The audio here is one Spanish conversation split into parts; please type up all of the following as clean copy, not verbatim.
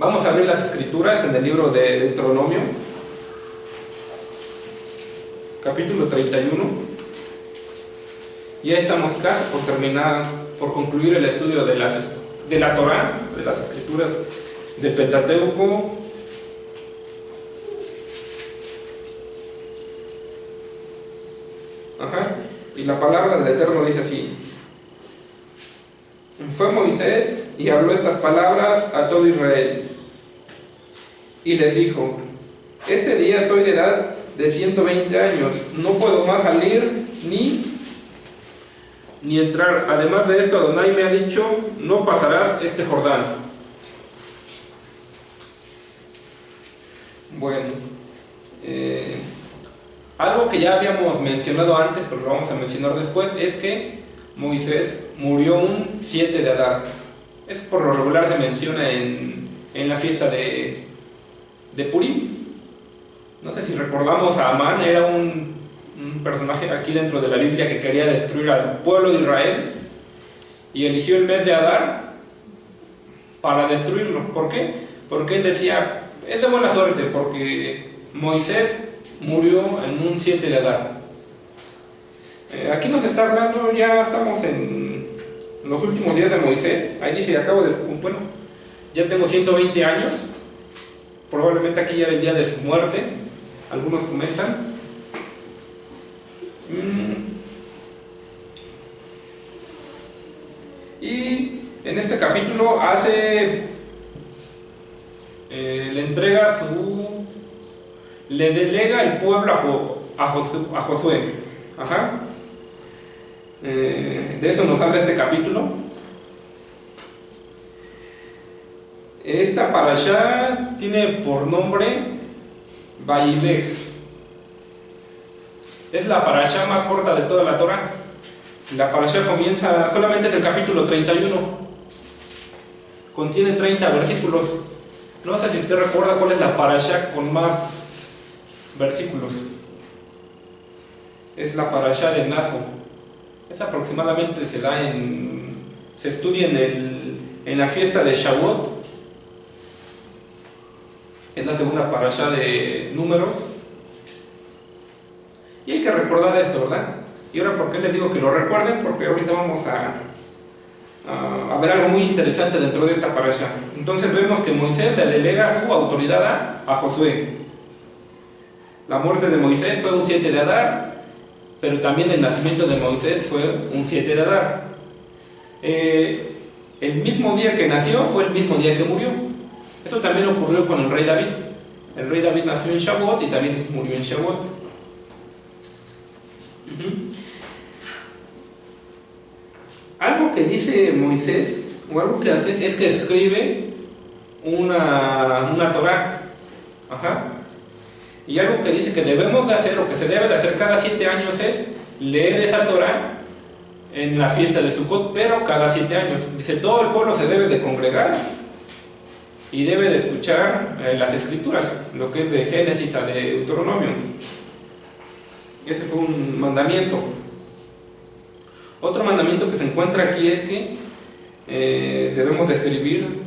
Vamos a abrir las escrituras en el libro de Deuteronomio, capítulo 31. Ya estamos casi por terminar, por concluir el estudio de la Torá, de las escrituras de Pentateuco. Y la palabra del Eterno dice así: fue Moisés y habló estas palabras a todo Israel, y les dijo: este día estoy de edad de 120 años, no puedo más salir ni entrar. Además de esto, Adonai me ha dicho: no pasarás este Jordán. Bueno, algo que ya habíamos mencionado antes, pero lo vamos a mencionar después, es que Moisés murió un 7 de Adar. Es por lo regular se menciona en la fiesta de Purim. No sé si recordamos a Amán, era un personaje aquí dentro de la Biblia que quería destruir al pueblo de Israel y eligió el mes de Adar para destruirlo. ¿Por qué? Porque él decía: es de buena suerte, porque Moisés murió en un 7 de Adar. Aquí nos está hablando, ya estamos en los últimos días de Moisés. Ahí dice: ya tengo 120 años, probablemente aquí ya era el día de su muerte, algunos comentan. Y en este capítulo le delega el pueblo a Josué. De eso nos habla este capítulo. Esta parashá tiene por nombre Vayilej. Es la parashá más corta de toda la Torá. La parashá comienza, solamente es el capítulo 31. Contiene 30 versículos. No sé si usted recuerda cuál es la parashá con más versículos. Es la parashá de Naso. Es aproximadamente se estudia en la fiesta de Shavuot. Es la segunda parashá de Números. Y hay que recordar esto, ¿verdad? Y ahora, ¿por qué les digo que lo recuerden? Porque ahorita vamos a ver algo muy interesante dentro de esta parashá. Entonces vemos que Moisés le delega su autoridad a Josué. La muerte de Moisés fue un 7 de Adar, pero también el nacimiento de Moisés fue un 7 de Adar. El mismo día que nació fue el mismo día que murió. Eso también ocurrió con el rey David. El rey David nació en Shavuot y también murió en Shavuot. Algo que dice Moisés, o algo que hace, es que escribe una Torá. Y algo que dice que debemos de hacer, o que se debe de hacer cada 7 años, es leer esa Torá en la fiesta de Sukkot, pero cada 7 años. Dice: todo el pueblo se debe de congregar y debe de escuchar las escrituras, lo que es de Génesis a de Deuteronomio. Ese fue un mandamiento. Otro mandamiento que se encuentra aquí es que debemos de escribir,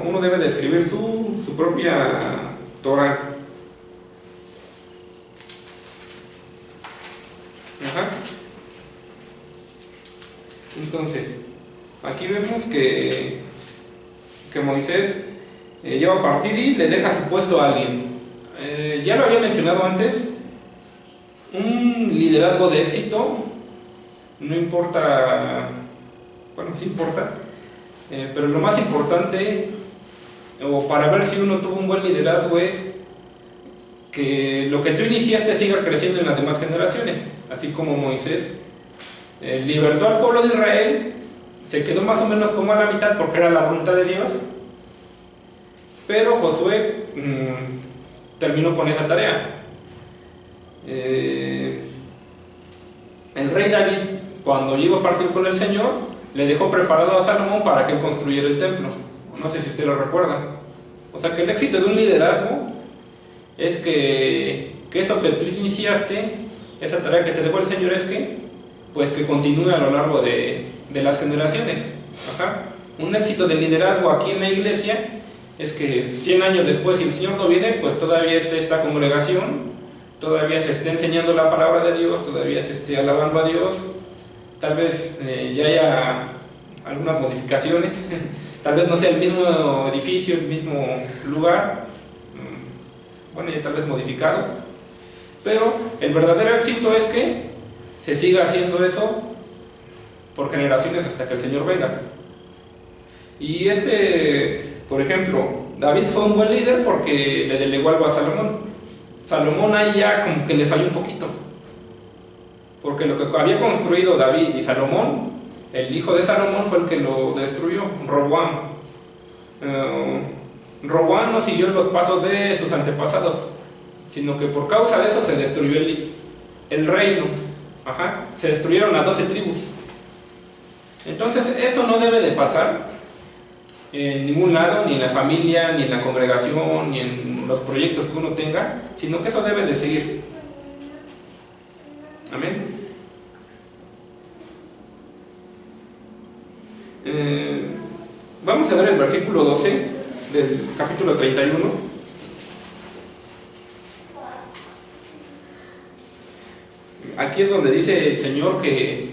uno debe de escribir su propia Torah. Entonces, aquí vemos que Moisés lleva a partir y le deja su puesto a alguien. Ya lo había mencionado antes. Un liderazgo de éxito no importa, sí importa, pero lo más importante, o para ver si uno tuvo un buen liderazgo, es que lo que tú iniciaste siga creciendo en las demás generaciones. Así como Moisés libertó al pueblo de Israel, se quedó más o menos como a la mitad porque era la voluntad de Dios, pero Josué terminó con esa tarea. El rey David, cuando llegó a partir con el Señor, le dejó preparado a Salomón para que él construyera el templo. No sé si usted lo recuerda. O sea que el éxito de un liderazgo es que eso que tú iniciaste, esa tarea que te dejó el Señor, es que continúe a lo largo de las generaciones. Un éxito de liderazgo aquí en la iglesia es que 100 años después, si el Señor no viene, pues todavía esté esta congregación, todavía se esté enseñando la palabra de Dios, todavía se esté alabando a Dios, tal vez ya haya algunas modificaciones, tal vez no sea el mismo edificio, el mismo lugar, bueno, ya tal vez modificado, pero el verdadero éxito es que se siga haciendo eso por generaciones hasta que el Señor venga. Y por ejemplo, David fue un buen líder porque le delegó algo a Salomón. Salomón ahí ya como que le falló un poquito, porque lo que había construido David y Salomón, el hijo de Salomón fue el que lo destruyó, Roboam. Roboam no siguió los pasos de sus antepasados, sino que por causa de eso se destruyó el reino. Se destruyeron las 12 tribus. Entonces eso no debe de pasar en ningún lado, ni en la familia, ni en la congregación, ni en los proyectos que uno tenga, sino que eso debe de seguir. Amén. Vamos a ver el versículo 12 del capítulo 31. Aquí es donde dice el Señor que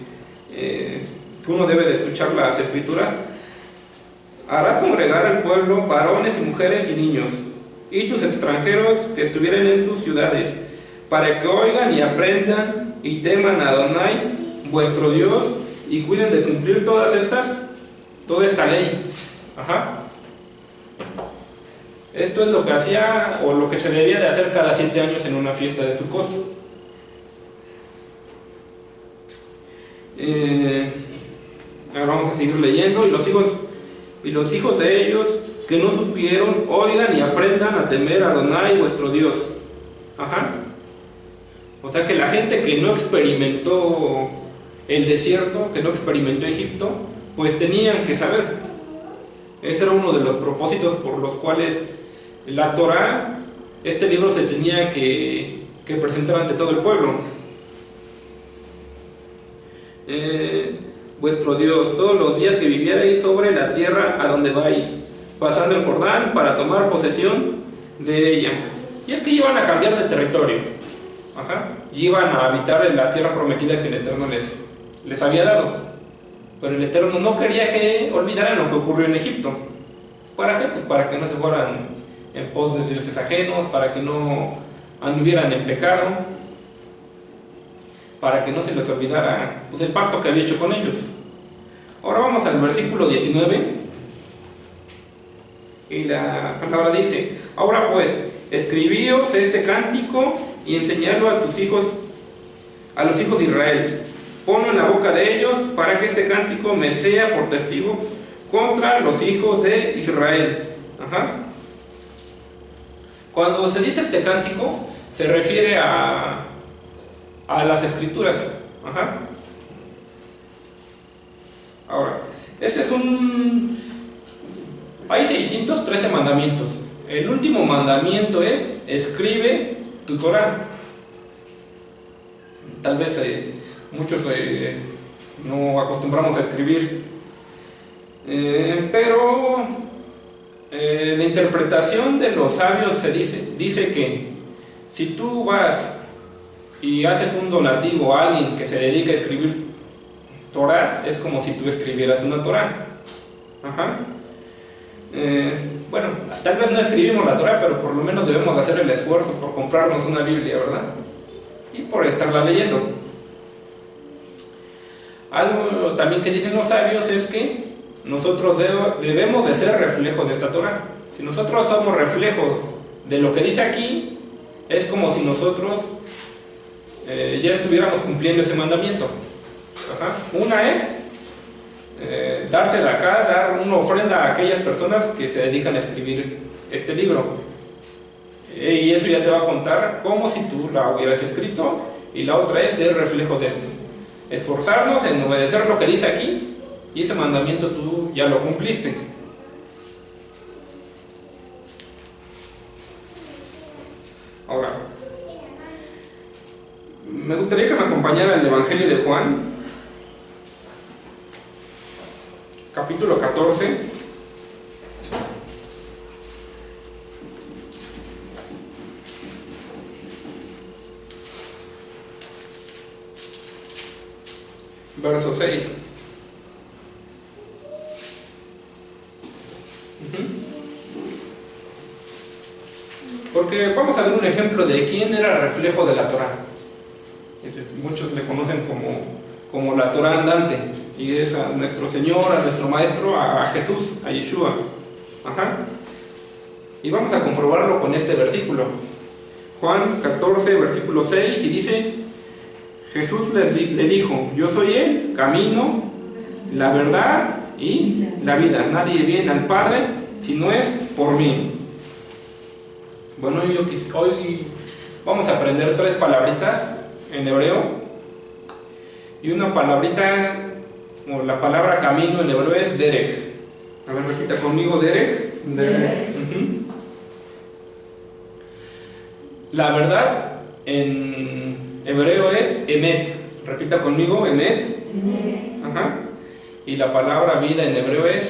uno debe de escuchar las Escrituras. Harás congregar al pueblo, varones y mujeres y niños, y tus extranjeros que estuvieren en tus ciudades, para que oigan y aprendan y teman a Adonai, vuestro Dios, y cuiden de cumplir toda esta ley. Esto es lo que hacía, o lo que se debía de hacer cada 7 años en una fiesta de Sukkot. Ahora vamos a seguir leyendo. Y los hijos de ellos que no supieron, oigan y aprendan a temer a Adonai vuestro Dios. O sea que la gente que no experimentó el desierto, que no experimentó Egipto, pues tenían que saber. Ese era uno de los propósitos por los cuales la Torá, este libro, se tenía que presentar ante todo el pueblo. Vuestro Dios, todos los días que vivierais sobre la tierra a donde vais, pasando el Jordán para tomar posesión de ella. Y es que iban a cambiar de territorio, y iban a habitar en la tierra prometida que el Eterno les había dado. Pero el Eterno no quería que olvidaran lo que ocurrió en Egipto. ¿Para qué? Pues para que no se fueran en pos de dioses ajenos, para que no anduvieran en pecado, para que no se les olvidara pues el pacto que había hecho con ellos. Ahora vamos al versículo 19, y la palabra dice: ahora pues, escribíos este cántico y enseñadlo a tus hijos, a los hijos de Israel. Ponlo en la boca de ellos, para que este cántico me sea por testigo contra los hijos de Israel. Cuando se dice este cántico, se refiere a las Escrituras. Ahora, hay 613 mandamientos. El último mandamiento es: escribe tu Torah. Tal vez muchos no acostumbramos a escribir, pero la interpretación de los sabios dice que si tú vas y haces un donativo a alguien que se dedica a escribir Torás, es como si tú escribieras una Torá. Bueno, tal vez no escribimos la Torá, pero por lo menos debemos hacer el esfuerzo por comprarnos una Biblia, ¿verdad? Y por estarla leyendo. Algo también que dicen los sabios es que nosotros debemos de ser reflejos de esta Torá. Si nosotros somos reflejos de lo que dice aquí, es como si nosotros ya estuviéramos cumpliendo ese mandamiento. Una es darse de acá, dar una ofrenda a aquellas personas que se dedican a escribir este libro, y eso ya te va a contar como si tú la hubieras escrito. Y la otra es ser reflejo de esto, esforzarnos en obedecer lo que dice aquí, y ese mandamiento tú ya lo cumpliste. Ahora, me gustaría que me acompañara el Evangelio de Juan, capítulo 14. verso 6. Porque vamos a ver un ejemplo de quién era reflejo de la Torah. Muchos le conocen como la Torah andante, y es a nuestro Señor, a nuestro Maestro, a Jesús, a Yeshua. Ajá. Y vamos a comprobarlo con este versículo. Juan 14, versículo 6, y dice: Jesús le dijo: yo soy el camino, la verdad y la vida. Nadie viene al Padre si no es por mí. Bueno, hoy vamos a aprender 3 palabritas en hebreo. Y una palabrita, o la palabra camino en hebreo es derech. A ver, repita conmigo: derech. Derech. La verdad en hebreo es emet. Repita conmigo: emet. Ajá. Y la palabra vida en hebreo es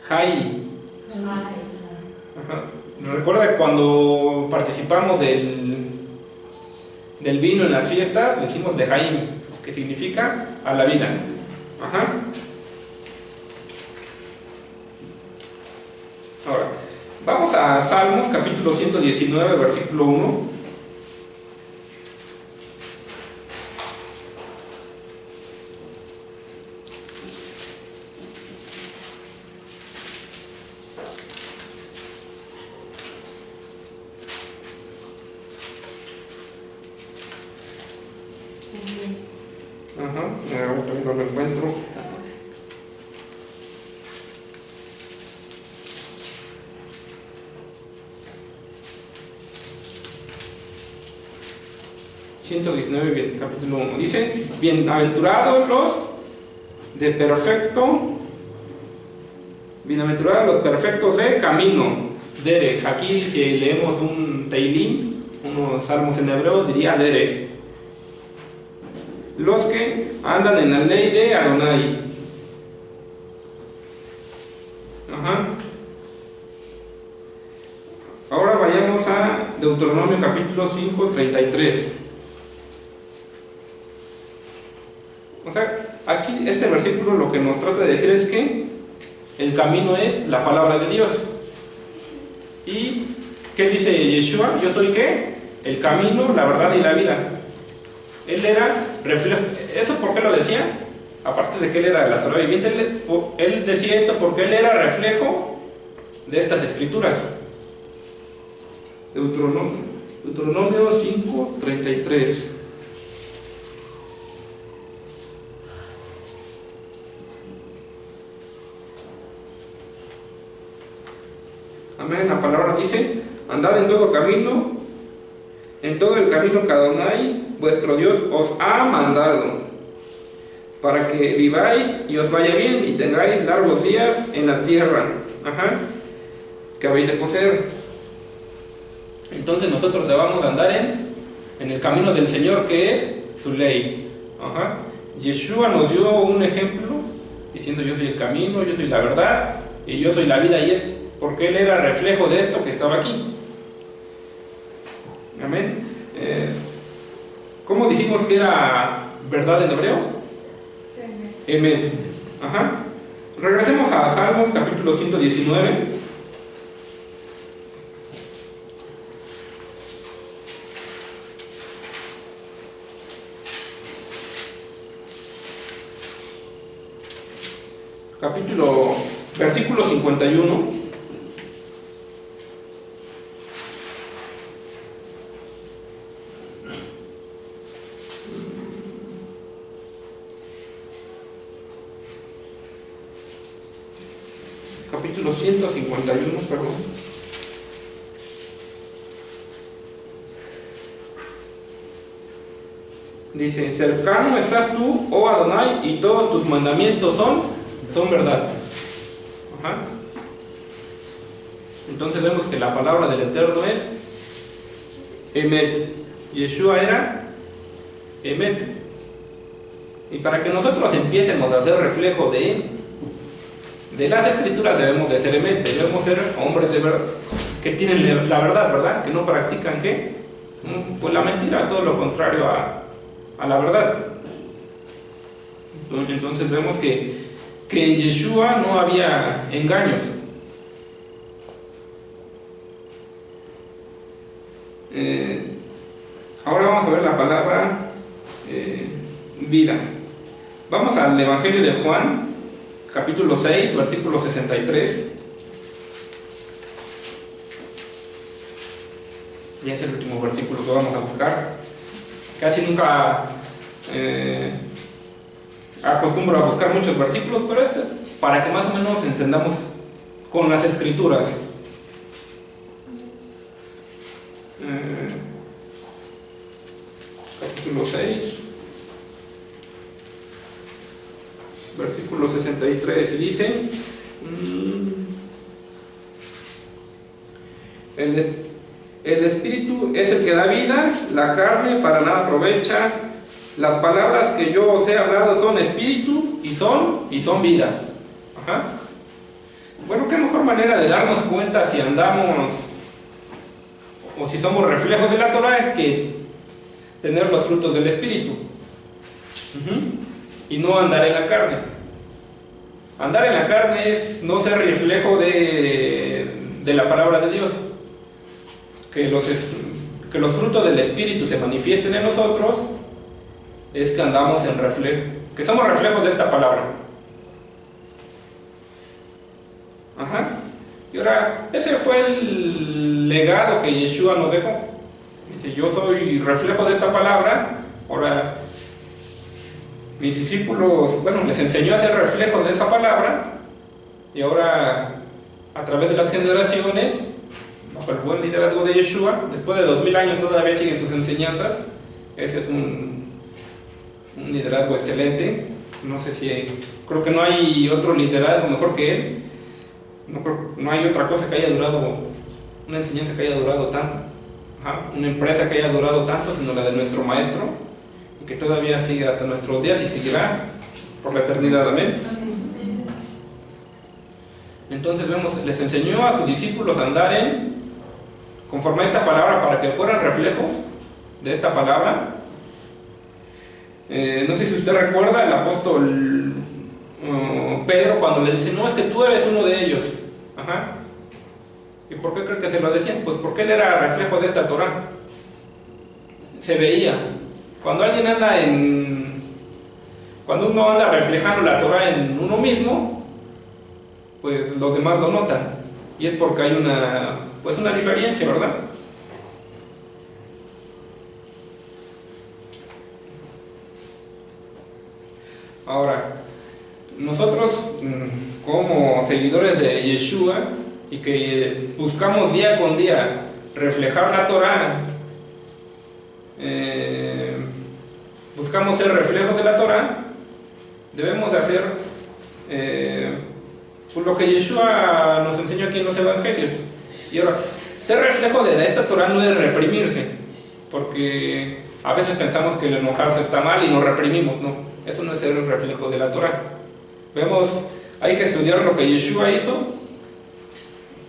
Jai. Ajá. Recuerda cuando participamos del vino en las fiestas, le decimos de Jaim, que significa a la vida. Ajá. Ahora, vamos a Salmos capítulo 119, versículo 1. Ajá, no lo encuentro. Capítulo 1. Dice: bienaventurados los perfectos de camino. Derech. Aquí, si leemos un Teilim, unos salmos en hebreo, diría derech. Los que andan en la ley de Adonai. Ajá. Ahora vayamos a Deuteronomio capítulo 5, 33. O sea, aquí este versículo lo que nos trata de decir es que el camino es la palabra de Dios. ¿Y qué dice Yeshua? Yo soy ¿qué? El camino, la verdad y la vida. Él era reflejo. ¿Eso por qué lo decía? Aparte de que él era la Torah viviente, él decía esto porque él era reflejo de estas escrituras. Deuteronomio 5, 33. Amén. La palabra dice: andad en todo camino, en todo el camino que Adonai vuestro Dios os ha mandado, para que viváis y os vaya bien y tengáis largos días en la tierra, ajá, que habéis de poseer. Entonces nosotros debamos andar en el camino del Señor, que es su ley. Ajá. Yeshua nos dio un ejemplo diciendo: yo soy el camino, yo soy la verdad y yo soy la vida, y es porque él era reflejo de esto que estaba aquí. Amén. ¿Cómo dijimos que era verdad en hebreo? Emet. Ajá. Regresemos a Salmos capítulo 119. Versículo 51. Capítulo 151, perdón. Dice: cercano estás tú, oh Adonai, y todos tus mandamientos son verdad. Ajá. Entonces vemos que la palabra del Eterno es Emet. Yeshua era Emet. Y para que nosotros empiecemos a hacer reflejo de las escrituras, debemos de ser Emet, debemos ser hombres de verdad, que tienen la verdad, ¿verdad? Que no practican ¿qué? Pues la mentira, todo lo contrario a la verdad. Entonces vemos que en Yeshua no había engaños. Ahora vamos a ver la palabra vida. Vamos al Evangelio de Juan, capítulo 6, versículo 63. Y es el último versículo que vamos a buscar. Casi nunca acostumbro a buscar muchos versículos, pero esto es para que más o menos entendamos con las escrituras. Capítulo 6, versículo 63, y dice: el Espíritu es el que da vida, la carne para nada aprovecha. Las palabras que yo os he hablado son espíritu y son vida. Ajá. Bueno, qué mejor manera de darnos cuenta si andamos o si somos reflejos de la Torah es que tener los frutos del Espíritu. Y no andar en la carne. Andar en la carne es no ser reflejo de la palabra de Dios. Que los frutos del Espíritu se manifiesten en nosotros es que andamos en reflejo, que somos reflejos de esta palabra. Ajá. Y ahora, ese fue el legado que Yeshua nos dejó. Dice: yo soy reflejo de esta palabra. Ahora, mis discípulos, bueno, les enseñó a ser reflejos de esa palabra, y ahora, a través de las generaciones, bajo el buen liderazgo de Yeshua, después de 2000 años todavía siguen sus enseñanzas. Ese es un liderazgo excelente. No sé si, creo que no hay otro liderazgo mejor que él. No hay otra cosa que haya durado, una enseñanza que haya durado tanto, una empresa que haya durado tanto, sino la de nuestro maestro, y que todavía sigue hasta nuestros días y seguirá por la eternidad. Amén. Entonces vemos, les enseñó a sus discípulos a andar conforme a esta palabra, para que fueran reflejos de esta palabra. No sé si usted recuerda el apóstol Pedro, cuando le dice: no, es que tú eres uno de ellos. Ajá. ¿Y por qué creo que se lo decían? Pues porque él era reflejo de esta Torah. Se veía. Cuando uno anda reflejando la Torah en uno mismo, pues los demás lo notan. Y es porque hay una diferencia, ¿verdad? Ahora, nosotros como seguidores de Yeshua y que buscamos día con día reflejar la Torah, buscamos ser reflejos de la Torah, debemos de hacer lo que Yeshua nos enseñó aquí en los evangelios. Y ahora, ser reflejo de esta Torah no es reprimirse, porque a veces pensamos que el enojarse está mal y nos reprimimos. No, eso no es ser un reflejo de la Torah. Vemos, hay que estudiar lo que Yeshua hizo,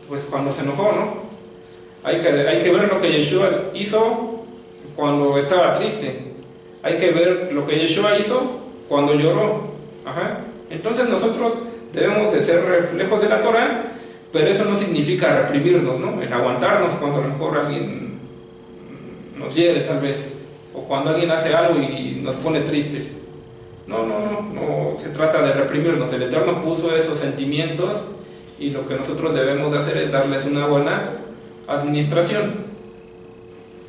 pues cuando se enojó, ¿no? Hay que ver lo que Yeshua hizo cuando estaba triste. Hay que ver lo que Yeshua hizo cuando lloró. Ajá. Entonces nosotros debemos de ser reflejos de la Torah, pero eso no significa reprimirnos, ¿no? El aguantarnos cuando a lo mejor alguien nos hiere, tal vez, o cuando alguien hace algo y nos pone tristes. No se trata de reprimirnos. El Eterno puso esos sentimientos y lo que nosotros debemos de hacer es darles una buena administración.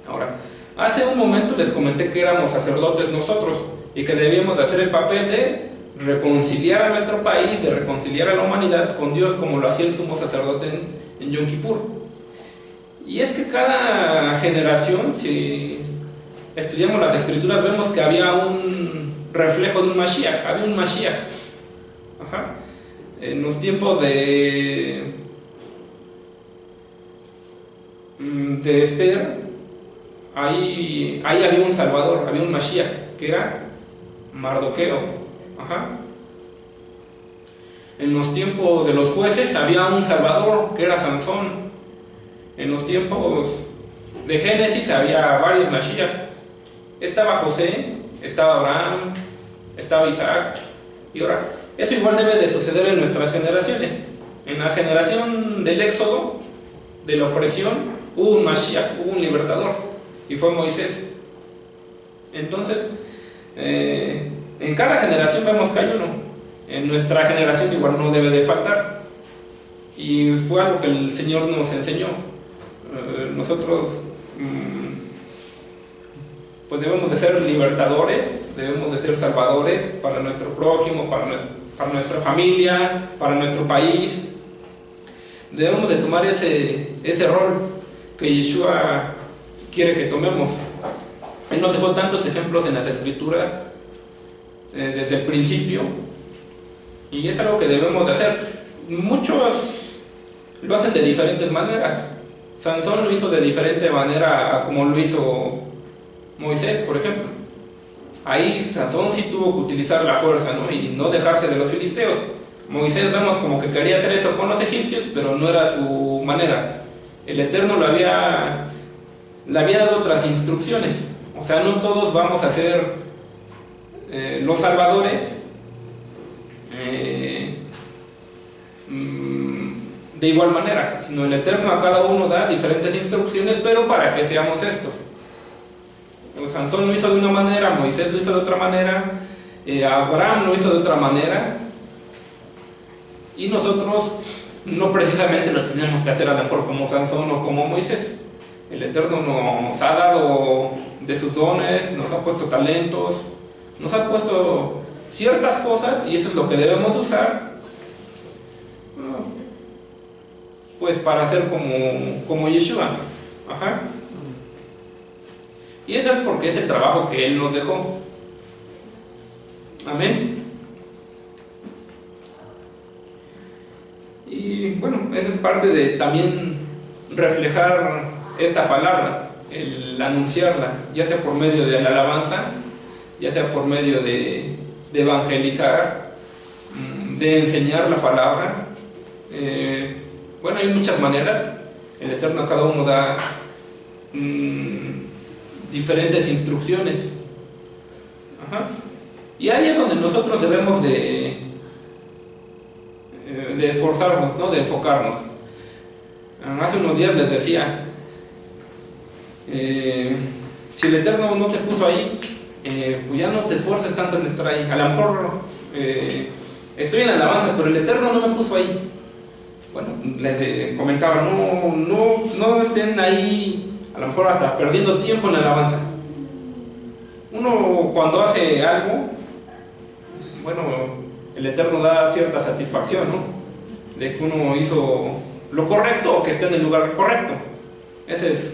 Ahora, hace un momento les comenté que éramos sacerdotes nosotros y que debíamos de hacer el papel de reconciliar a nuestro país, de reconciliar a la humanidad con Dios, como lo hacía el sumo sacerdote en Yom Kippur. Y es que cada generación, si estudiamos las escrituras, vemos que había un reflejo de un Mashiach, había un Mashiach. Ajá. En los tiempos de Esther, ahí había un Salvador, había un Mashiach, que era Mardoqueo. Ajá. En los tiempos de los jueces había un Salvador, que era Sansón. En los tiempos de Génesis había varios Mashiach. Estaba José, estaba Abraham, estaba Isaac, Y ahora, eso igual debe de suceder en nuestras generaciones. En la generación del Éxodo, de la opresión, hubo un Mashiach, hubo un libertador, y fue Moisés. Entonces, en cada generación vemos que hay uno. En nuestra generación igual no debe de faltar. Y fue algo que el Señor nos enseñó. Nosotros pues debemos de ser libertadores, debemos de ser salvadores para nuestro prójimo, para nuestra familia, para nuestro país. Debemos de tomar ese rol que Yeshua quiere que tomemos. Él nos dejó tantos ejemplos en las Escrituras desde el principio, y es algo que debemos de hacer. Muchos lo hacen de diferentes maneras. Sansón lo hizo de diferente manera a como lo hizo Moisés, por ejemplo. Ahí Sansón sí tuvo que utilizar la fuerza, ¿no? Y no dejarse de los filisteos. Moisés vemos como que quería hacer eso con los egipcios, pero no era su manera. El Eterno le había dado otras instrucciones. O sea, no todos vamos a ser los salvadores de igual manera, sino el Eterno a cada uno da diferentes instrucciones, pero para que seamos esto. Sansón lo hizo de una manera, Moisés lo hizo de otra manera, Abraham lo hizo de otra manera, y nosotros no precisamente lo tenemos que hacer a lo mejor como Sansón o como Moisés. El Eterno nos ha dado de sus dones, nos ha puesto talentos, nos ha puesto ciertas cosas, y eso es lo que debemos usar, pues para ser como Yeshua. Ajá. Y eso es porque es el trabajo que Él nos dejó. Amén. Y bueno, eso es parte de también reflejar esta palabra, el anunciarla, ya sea por medio de la alabanza, ya sea por medio de evangelizar, de enseñar la palabra. Bueno, hay muchas maneras. El Eterno a cada uno da diferentes instrucciones. Ajá. Y ahí es donde nosotros debemos de esforzarnos, ¿no? De enfocarnos. Hace unos días les decía, si el Eterno no te puso ahí, pues ya no te esfuerces tanto en estar ahí. A lo mejor estoy en alabanza, pero el Eterno no me puso ahí. Bueno, les comentaba, no estén ahí a lo mejor hasta perdiendo tiempo en la alabanza. Uno cuando hace algo, bueno, el Eterno da cierta satisfacción, ¿no? De que uno hizo lo correcto o que esté en el lugar correcto. Ese es,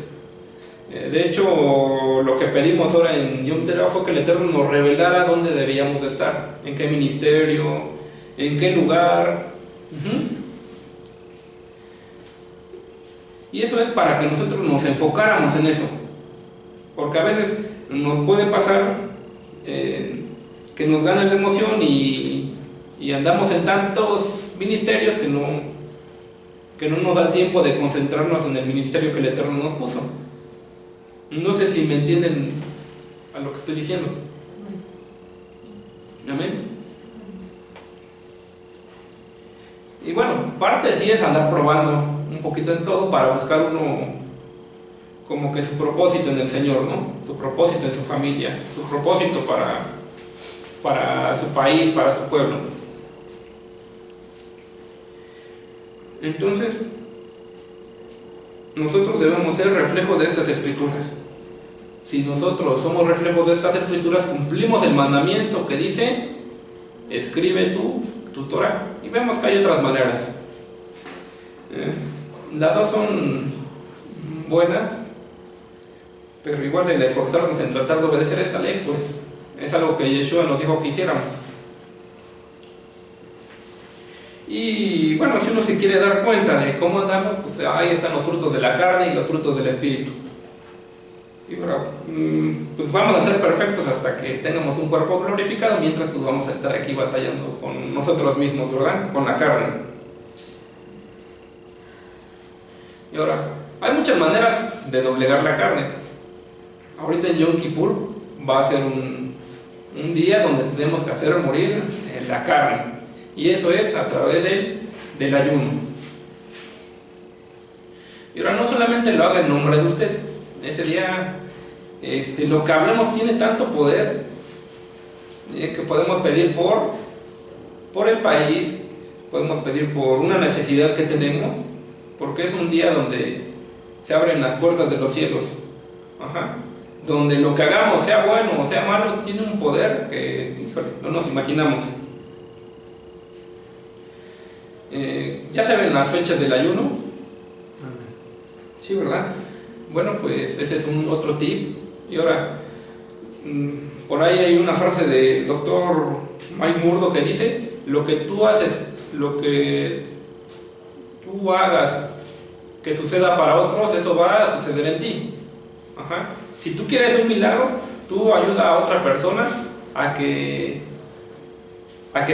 de hecho, lo que pedimos ahora en Yom Teruah fue que el Eterno nos revelara dónde debíamos de estar, en qué ministerio, en qué lugar. Y eso es para que nosotros nos enfocáramos en eso, porque a veces nos puede pasar que nos gana la emoción y andamos en tantos ministerios que no nos da tiempo de concentrarnos en el ministerio que el Eterno nos puso. No sé si me entienden a lo que estoy diciendo. Amén. Y bueno, parte sí es andar probando un poquito en todo para buscar uno como que su propósito en el Señor, ¿no? Su propósito en su familia, su propósito para su país, para su pueblo. Entonces, nosotros debemos ser reflejos de estas Escrituras. Si nosotros somos reflejos de estas Escrituras, cumplimos el mandamiento que dice: escribe tu Torah. Y vemos que hay otras maneras. Las dos son buenas, pero igual el esforzarnos en tratar de obedecer esta ley, pues es algo que Yeshua nos dijo que hiciéramos. Y bueno, si uno se quiere dar cuenta de cómo andamos, pues ahí están los frutos de la carne y los frutos del Espíritu. Y bueno, pues vamos a ser perfectos hasta que tengamos un cuerpo glorificado, mientras pues vamos a estar aquí batallando con nosotros mismos, ¿verdad? Con la carne. Y ahora, hay muchas maneras de doblegar la carne. Ahorita en Yom Kippur va a ser un día donde tenemos que hacer morir la carne, y eso es a través del ayuno. Y ahora no solamente lo haga en nombre de usted, ese día lo que hablemos tiene tanto poder que podemos pedir por el país, podemos pedir por una necesidad que tenemos, porque es un día donde se abren las puertas de los cielos. Ajá. Donde lo que hagamos, sea bueno o sea malo, tiene un poder que, híjole, no nos imaginamos. ¿Ya saben las fechas del ayuno? Sí, ¿verdad? Bueno, pues ese es un otro tip. Y ahora, por ahí hay una frase del doctor Mike Murdo que dice: lo que tú haces, lo que tú hagas que suceda para otros, eso va a suceder en ti. Ajá. Si tú quieres un milagro, tú ayuda a otra persona a que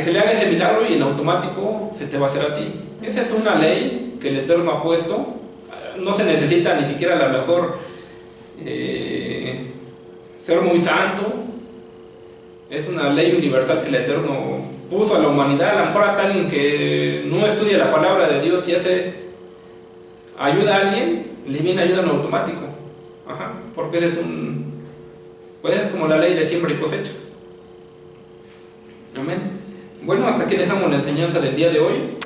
se le haga ese milagro, y en automático se te va a hacer a ti. Esa es una ley que el Eterno ha puesto. No se necesita ni siquiera a lo mejor ser muy santo. Es una ley universal que el Eterno puso a la humanidad. A lo mejor hasta alguien que no estudia la palabra de Dios y ayuda a alguien, le viene ayuda en automático. Ajá, porque ese pues es como la ley de siembra y cosecha. Amén. Bueno, hasta aquí dejamos la enseñanza del día de hoy.